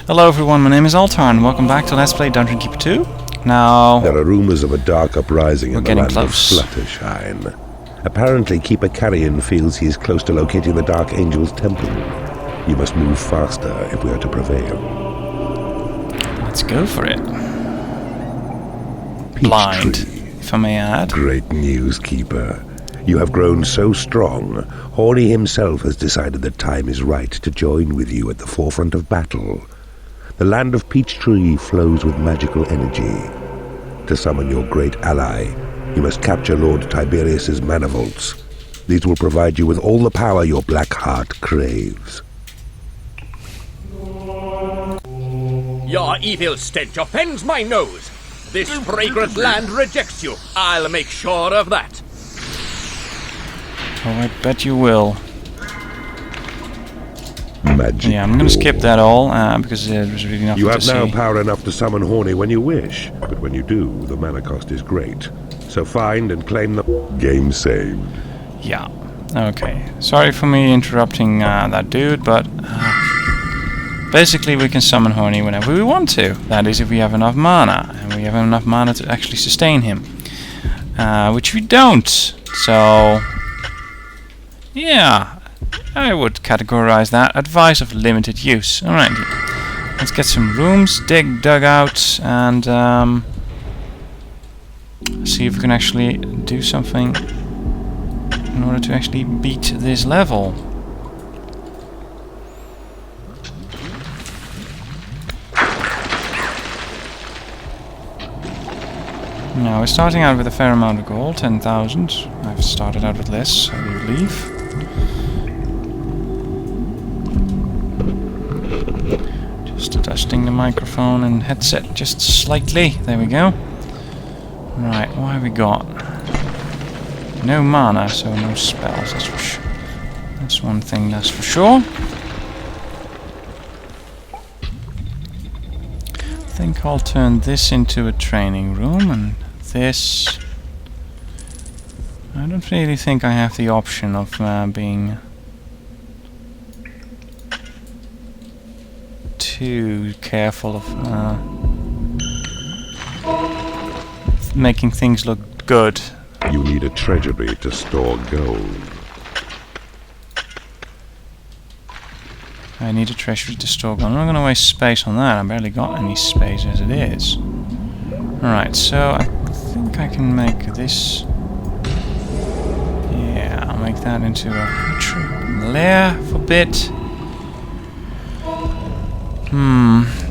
Hello everyone, my name is Altar and welcome back to Let's Play Dungeon Keeper 2. Now... There are rumors of a dark uprising in the land close. of Fluttershy. Apparently, Keeper Carrion feels he is close to locating the Dark Angel's temple. You must move faster if we are to prevail. Let's go for it. Blind, if I may add. Great news, Keeper. You have grown so strong, Horny himself has decided that time is right to join with you at the forefront of battle. The land of Peachtree flows with magical energy. To summon your great ally, you must capture Lord Tiberius's mana vaults. These will provide you with all the power your black heart craves. Your evil stench offends my nose. This fragrant land rejects you. I'll make sure of that. Oh, I bet you will. Magic. Yeah, I'm gonna skip that all, because there's really nothing You to have see. now power enough to summon Horny when you wish, but when you do, the mana cost is great. So find and claim the... Game saved. Yeah, okay. Sorry for me interrupting that dude, but... basically we can summon Horny whenever we want to. That is if we have enough mana, and we have enough mana to actually sustain him. Which we don't, so... yeah, I would categorize that advice of limited use. Alright, let's get some rooms, dig dugouts, and see if we can actually do something in order to actually beat this level. Now we're starting out with a fair amount of gold, 10,000. I've started out with less, I believe. Just adjusting the microphone and headset just slightly. There we go. Right, what have we got? No mana, so no spells. That's one thing, that's for sure. I think I'll turn this into a training room, and this... I don't really think I have the option of being too careful of making things look good. You need a treasury to store gold. I need a treasury to store gold. I'm not going to waste space on that. I barely got any space as it is. Alright, so I think I can make this... yeah, I'll make that into a lair for a bit.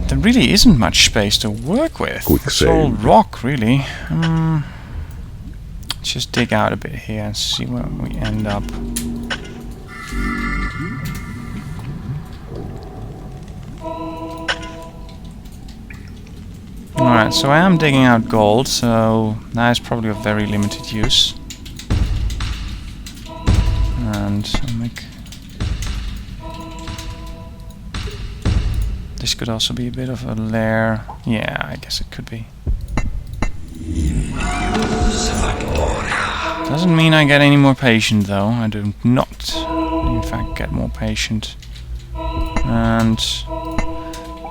There really isn't much space to work with. It's all rock, really. Let's just dig out a bit here and see where we end up. Alright, so I am digging out gold, so that is probably of very limited use. And I'll make... this could also be a bit of a lair. Yeah, I guess it could be. Doesn't mean I get any more patient, though. I do not, in fact, get more patient. And...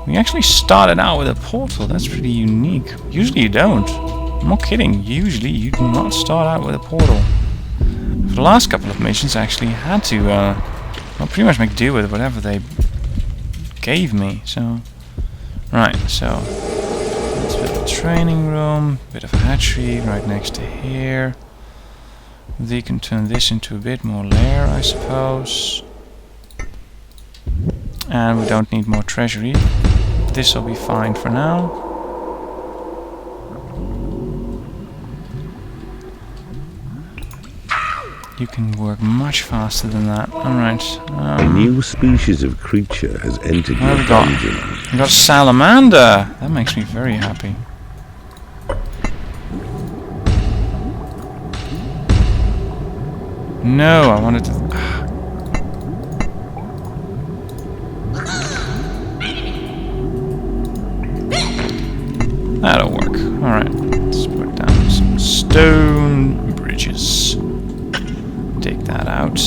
we actually started out with a portal. That's pretty unique. Usually you don't. I'm not kidding. Usually you do not start out with a portal. For the last couple of missions I actually had to well, pretty much make do with whatever they gave me. So, right, so let's build a training room, a bit of a hatchery right next to here. They can turn this into a bit more lair, I suppose. And we don't need more treasury. This will be fine for now. You can work much faster than that. Alright. A new species of creature has entered your dungeon. We got a salamander! That makes me very happy. No, I wanted to... that'll work. Alright, let's put down some stone bridges. Take that out.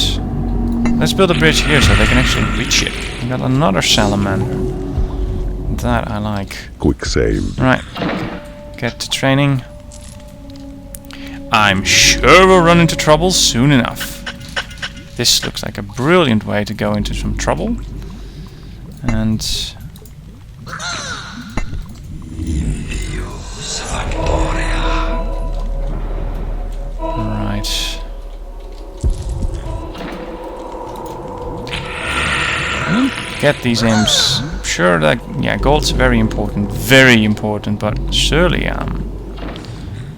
Let's build a bridge here so they can actually reach it. We got another salamander. That I like. Quick save. Right. Get to training. I'm sure we'll run into trouble soon enough. This looks like a brilliant way to go into some trouble. And... Right. Get these imps. Sure, that yeah, gold's very important, but surely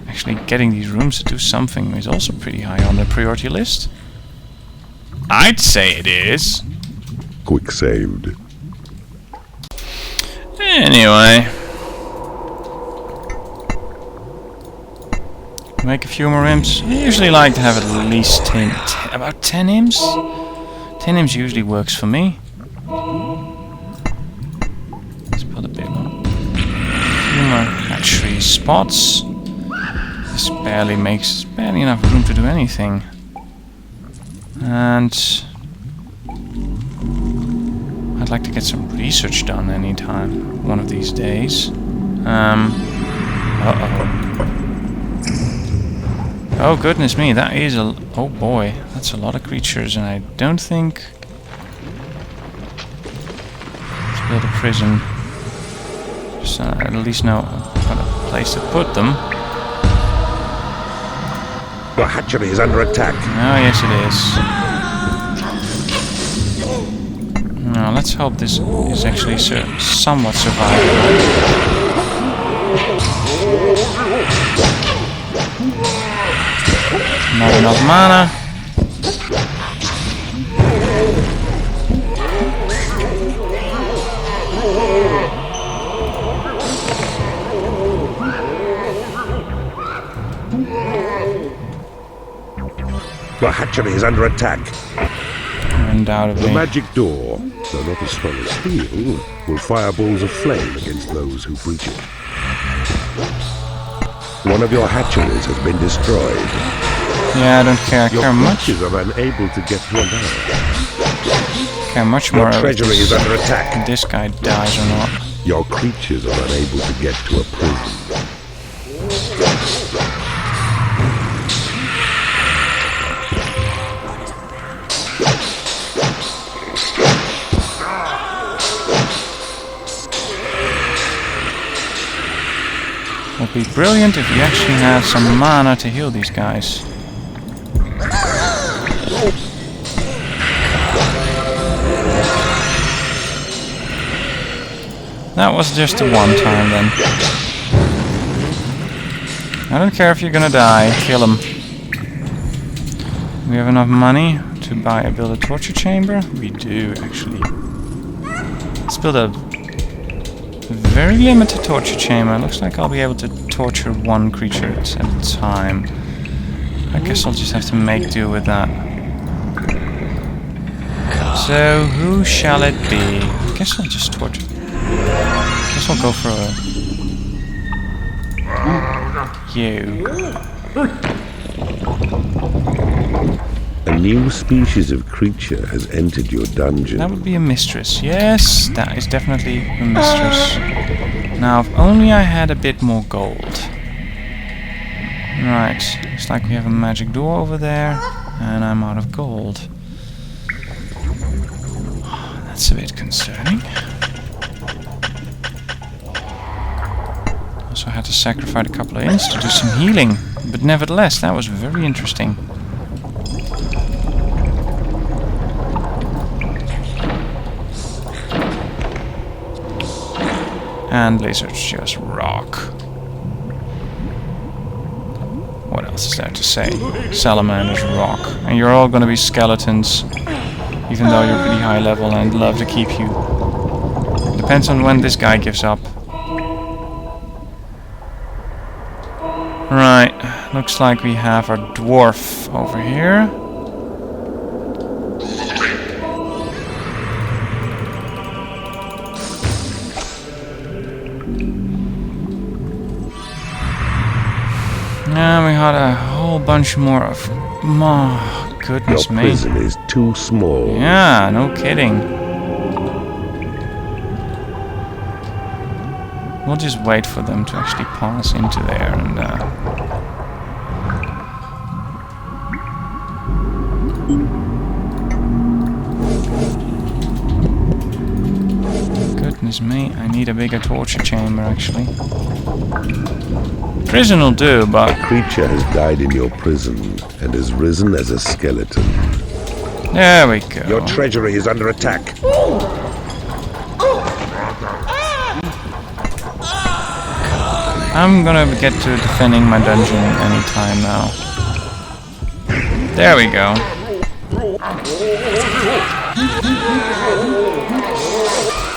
actually getting these rooms to do something is also pretty high on the priority list. I'd say it is. Quick saved. Anyway, make a few more imps. I usually like to have at least about 10 imps. 10 imps usually works for me. Let's put a bit more. Few more hatchery spots. This barely enough room to do anything. And I'd like to get some research done anytime, one of these days. Oh goodness me, that is a... Oh boy, that's a lot of creatures, and I don't think... Let's build a prison. Just at least know what a place to put them. Your hatchery is under attack. Oh yes it is. Now let's hope this is actually somewhat survivable. Not enough mana. Your hatchery is under attack. Undoubtedly. The magic door, though not as strong as steel, will fire balls of flame against those who breach it. One of your hatcheries has been destroyed. Yeah, I don't care. I Your care much. creatures are unable to get to a land. Care much more Your if treasury is under attack. this guy dies or not. Your creatures are unable to get to a prison. Would be brilliant if we actually had some mana to heal these guys. That was just a one time then. I don't care if you're gonna die, kill him. We have enough money to build a torture chamber? We do, actually. Let's build a very limited torture chamber. Looks like I'll be able to torture one creature at a time. I guess I'll just have to make do with that. So, who shall it be? I guess I'll just torture. I guess I'll go for you. A new species of creature has entered your dungeon. That would be a mistress. Yes, that is definitely a mistress. Now, if only I had a bit more gold. Right, looks like we have a magic door over there, and I'm out of gold. That's a bit concerning. Also had to sacrifice a couple of ints to do some healing, but nevertheless, that was very interesting. And lizards just rock. What else is there to say? Salamanders rock. And you're all gonna be skeletons, even though you're pretty high level and love to keep you. Depends on when this guy gives up. Right, looks like we have our dwarf over here. And we had a whole bunch more of... Oh, goodness Your me. prison is too small. Yeah, no kidding. We'll just wait for them to actually pass into there and goodness me, I need a bigger torture chamber actually. Prison will do, but A creature has died in your prison and has risen as a skeleton. there we go. Your treasury is under attack. I'm gonna get to defending my dungeon anytime now. There we go.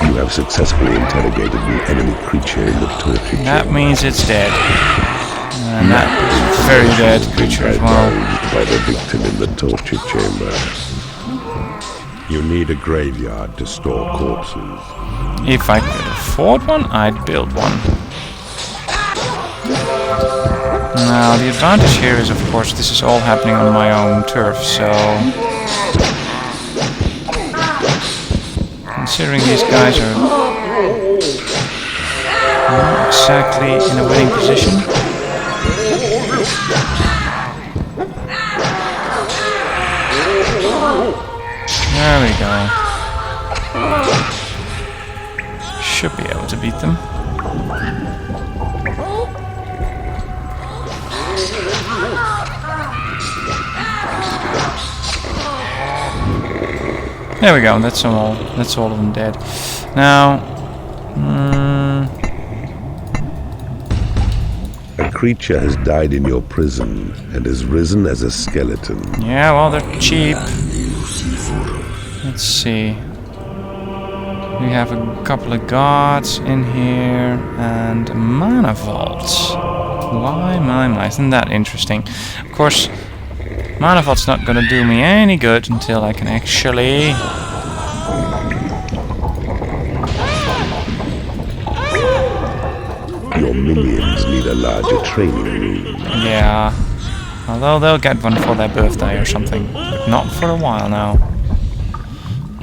You have successfully interrogated the enemy creature in the torture chamber. That means it's dead. And that is a very dead creature as well. Divulged by the victim in the torture chamber. You need a graveyard to store corpses. If I could afford one, I'd build one. Now, the advantage here is, of course, this is all happening on my own turf, so... Considering these guys are not exactly in a winning position. There we go. Should be able to beat them. There we go. That's all of them dead. Now, A creature has died in your prison and has risen as a skeleton. yeah, well, they're cheap. Let's see. We have a couple of gods in here and a mana vault. Why, my, isn't that interesting? Of course, mana vault's not gonna do me any good until I can actually... Your minions need a larger training room. Yeah. Although they'll get one for their birthday or something. But not for a while now.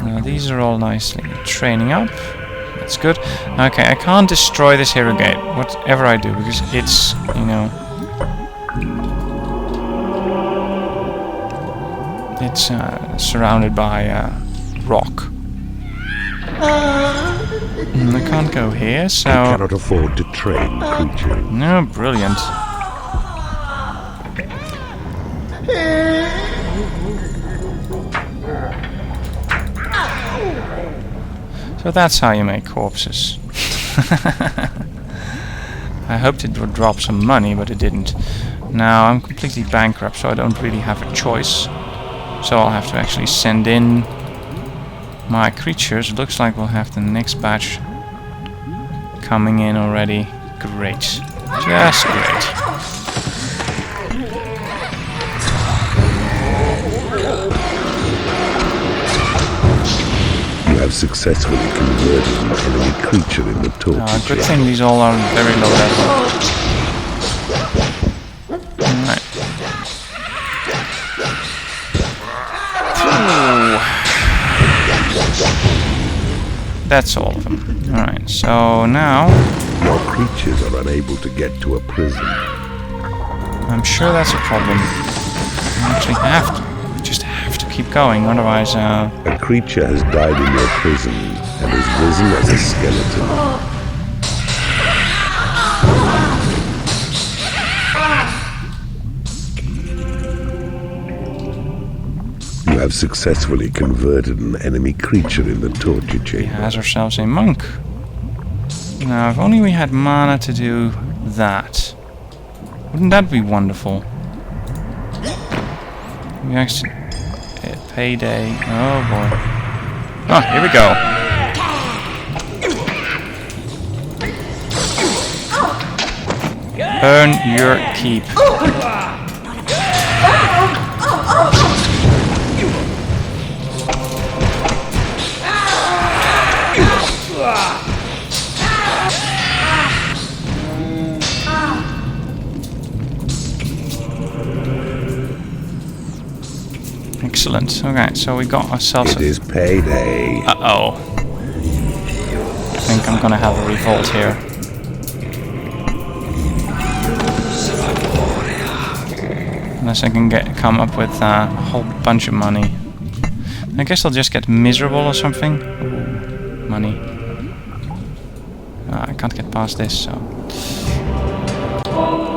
Now these are all nicely training up. That's good. Okay, I can't destroy this hero gate, whatever I do, because it's, you know... It's surrounded by rock. I can't go here, so... You cannot afford to train creatures. No, brilliant. So that's how you make corpses. I hoped it would drop some money, but it didn't. Now I'm completely bankrupt, so I don't really have a choice. So I'll have to actually send in my creatures. Looks like we'll have the next batch coming in already. Great. Just great. You have successfully converted an enemy creature in the torture Good chamber. thing these all are very low level. Alright. That's all of them. Alright, so now... Your creatures are unable to get to a prison. I'm sure that's a problem. We actually have to. We just have to keep going, otherwise, A creature has died in your prison and has risen as a skeleton. You have successfully converted an enemy creature in the torture we chamber. has ourselves a monk. Now, if only we had mana to do that. Wouldn't that be wonderful? We actually... payday. Oh boy. Oh, here we go. Earn your keep. Excellent. Okay, so we got ourselves It is payday. Uh-oh. I think I'm gonna have a revolt here. Unless I can come up with a whole bunch of money. I guess I'll just get miserable or something. Ooh, money. I can't get past this, so...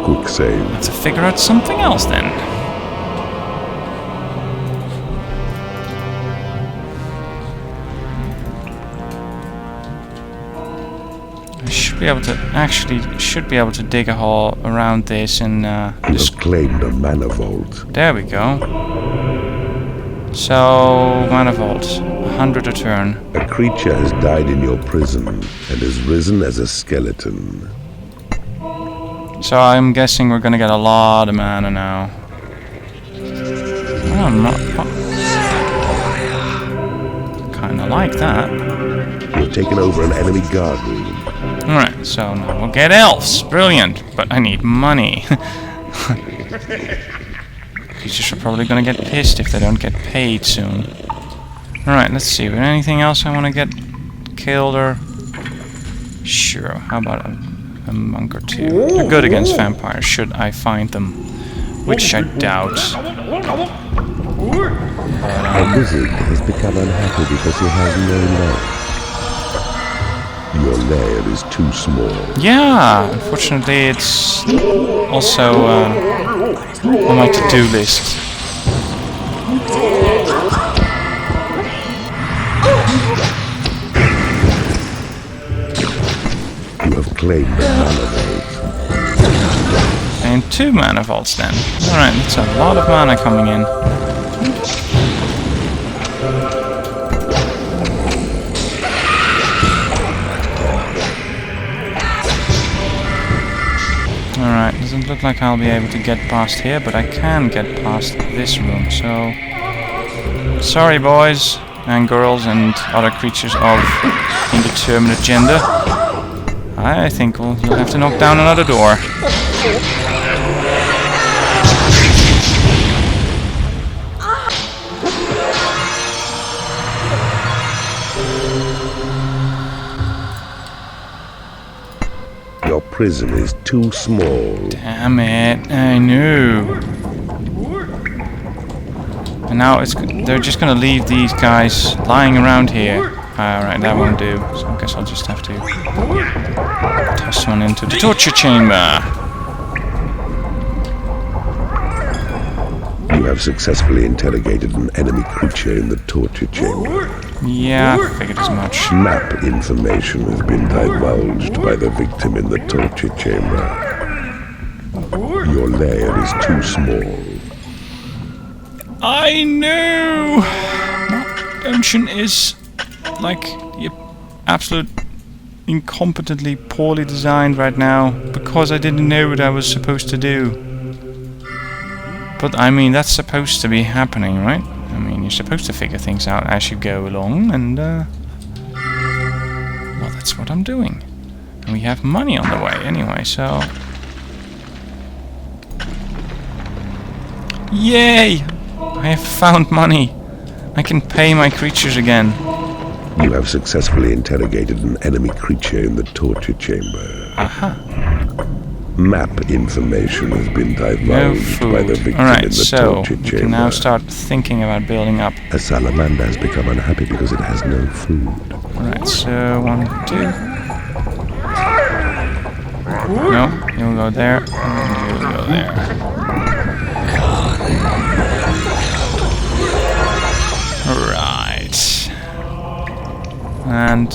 Quick save. I have to figure out something else then. I should be able to... Actually, should be able to dig a hole around this and... You have claimed a mana vault. There we go. So, mana vault. 100 a turn. A creature has died in your prison and has risen as a skeleton. So I'm guessing we're gonna get a lot of mana now. Oh, I'm not... Kinda like that. You've taken over an enemy guard room. Alright, so now we'll get elves. Brilliant. But I need money. Creatures are probably gonna get pissed if they don't get paid soon. Alright, let's see. Is there anything else I want to get killed or... Sure, how about a monk or two? They're good against vampires, should I find them. Which I doubt. A wizard has become unhappy because he has no life. Your lair is too small. Yeah, unfortunately it's also on my to-do list. You have claimed a mana vault. And 2 mana vaults then. Alright, that's a lot of mana coming in. Alright, doesn't look like I'll be able to get past here, but I can get past this room, so... Sorry boys and girls and other creatures of indeterminate gender. I think you'll have to knock down another door. Your prison is too small. Damn it, I knew. And now they're just gonna leave these guys lying around here. Alright, that won't do. So I guess I'll just have to toss one into the torture chamber. You have successfully interrogated an enemy creature in the torture chamber. Yeah, I figured as much. Map information has been divulged by the victim in the torture chamber. Your lair is too small. I knew! My dungeon is like absolute incompetently poorly designed right now because I didn't know what I was supposed to do. But I mean, that's supposed to be happening, right? I mean, you're supposed to figure things out as you go along, and well, that's what I'm doing. And we have money on the way anyway, so... Yay! I have found money. I can pay my creatures again. You have successfully interrogated an enemy creature in the torture chamber. Aha. Map information has been No divulged by the food. victim Alright, in the so torture we chamber. can now start thinking about building up. A salamander has become unhappy because it has no food. Alright, so 1, 2. No, you'll go there, and you'll go there. Right. And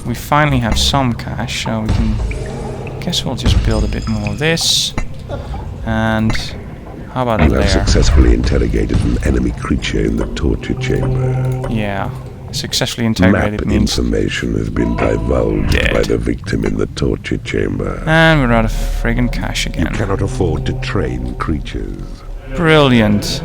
we finally have some cash, so we can... Guess we'll just build a bit more of this. And how about You up have there? successfully interrogated an enemy creature in the torture chamber. Yeah. Successfully Map integrated means... information has been divulged Dead. by the victim in the torture chamber. And we're out of friggin' cash You again. cannot afford to train creatures. Brilliant.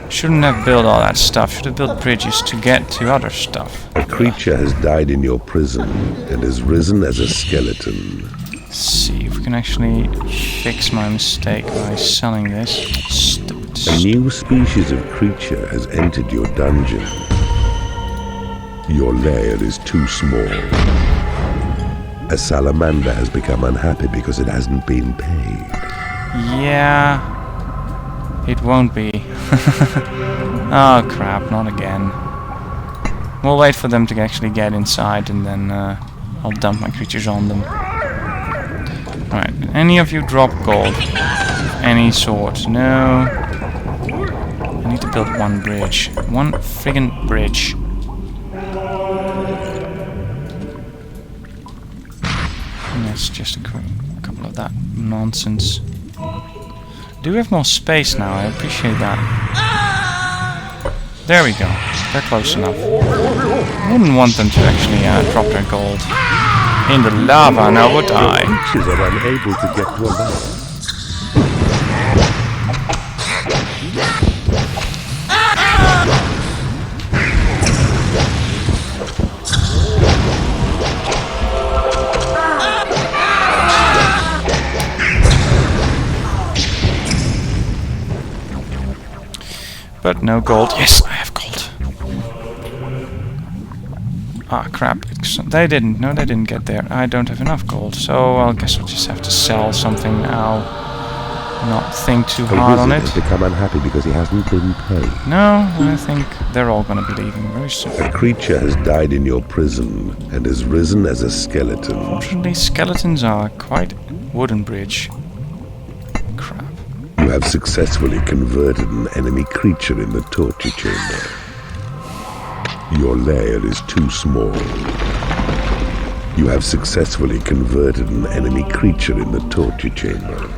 Shouldn't have built all that stuff. Should have built bridges to get to other stuff. A creature has died in your prison and has risen as a skeleton. Let's see if we can actually fix my mistake by selling this. Stupid. A new species of creature has entered your dungeon. Your lair is too small. A salamander has become unhappy because it hasn't been paid. Yeah, it won't be. Oh crap, not again. We'll wait for them to actually get inside and then I'll dump my creatures on them. Alright, any of you drop gold? Any sort? No. I need to build one bridge. One friggin' bridge. And that's just a couple of that nonsense. Do we have more space now? I appreciate that. There we go. They're close enough. Wouldn't want them to actually drop their gold in the lava, now would I? Creatures are unable to get to a lava. But no gold. Yes, I have gold. Ah, crap. They didn't. No, they didn't get there. I don't have enough gold, so I guess I'll just have to sell something now. Not think too hard on it. Has become unhappy because he hasn't been paid. No, I think they're all gonna be leaving very soon. A creature has died in your prison and has risen as a skeleton. Fortunately, skeletons are quite wooden bridge. Crap. You have successfully converted an enemy creature in the torture chamber. Your lair is too small. You have successfully converted an enemy creature in the torture chamber.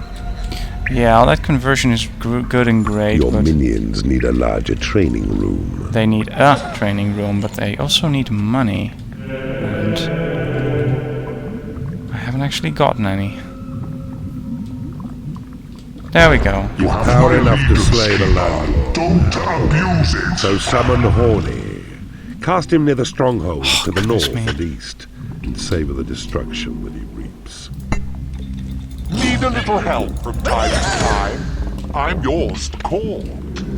Yeah, all that conversion is good and great, Your but minions need a larger training room. they need a training room, but they also need money. And I haven't actually gotten any. There we go. You have power enough to slay the Landlord. Don't abuse it. So summon Horny. Cast him near the stronghold to the goodness north me. and east, and savor the destruction that he reaps. Need a little help from time to time? I'm yours to call.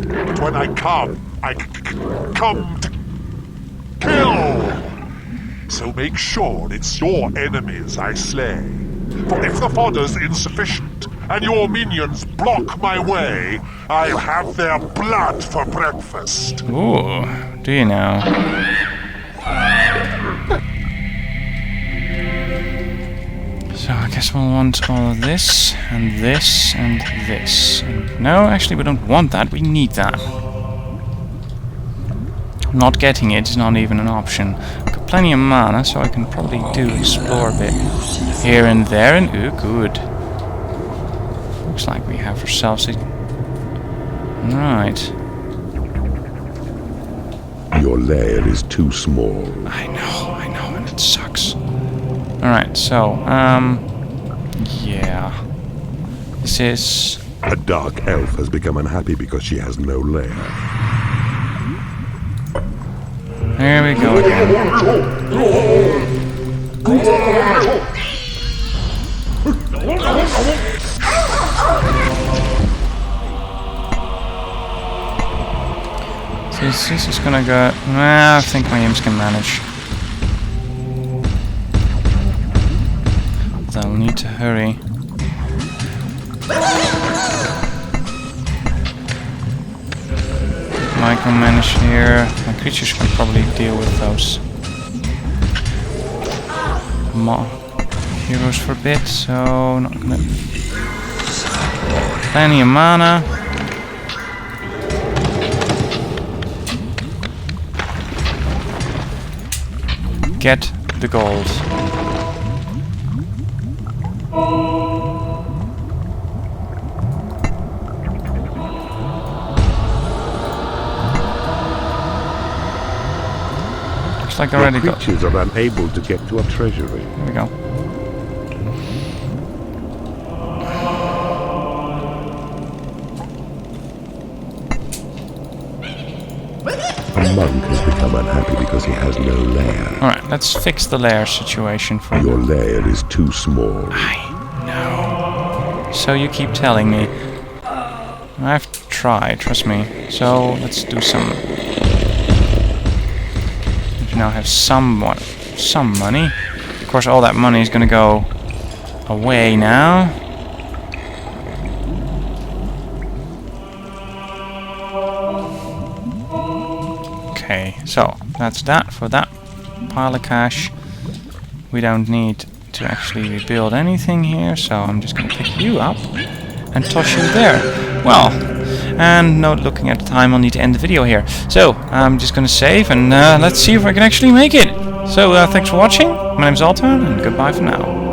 But when I come, I come to kill. So make sure it's your enemies I slay. For if the fodder's insufficient, and your minions block my way, I'll have their blood for breakfast. Ooh, do you know? So I guess we'll want all of this, and this, and this. And no, actually we don't want that, we need that. Not getting it is not even an option. I've got plenty of mana, so I can probably explore a bit here and there, and ooh, good. Looks like we have ourselves a... Right. Your lair is too small. I know, and it sucks. Alright, so, yeah. This is... A dark elf has become unhappy because she has no lair. There we go again. This is gonna go... I think my imps can manage. They'll need to hurry. Micromanage here. My creatures can probably deal with those. Heroes for a bit, so not gonna... Plenty of mana. Get the gold. Looks like I already got... Creatures are unable to get to a treasury. There we go. A monk has become unhappy because he has no lair. Alright, let's fix the lair situation for you. Your lair is too small. I know. So you keep telling me. I have to try, trust me. So let's do some... We now have some money. course, all that money is gonna go away now. Okay, so that's that for that pile of cash. We don't need to actually rebuild anything here, so I'm just gonna pick you up and toss you there. Well, and no, looking at the time, I'll need to end the video here. So I'm just gonna save, and let's see if I can actually make it. So thanks for watching. My name's Alton, and goodbye for now.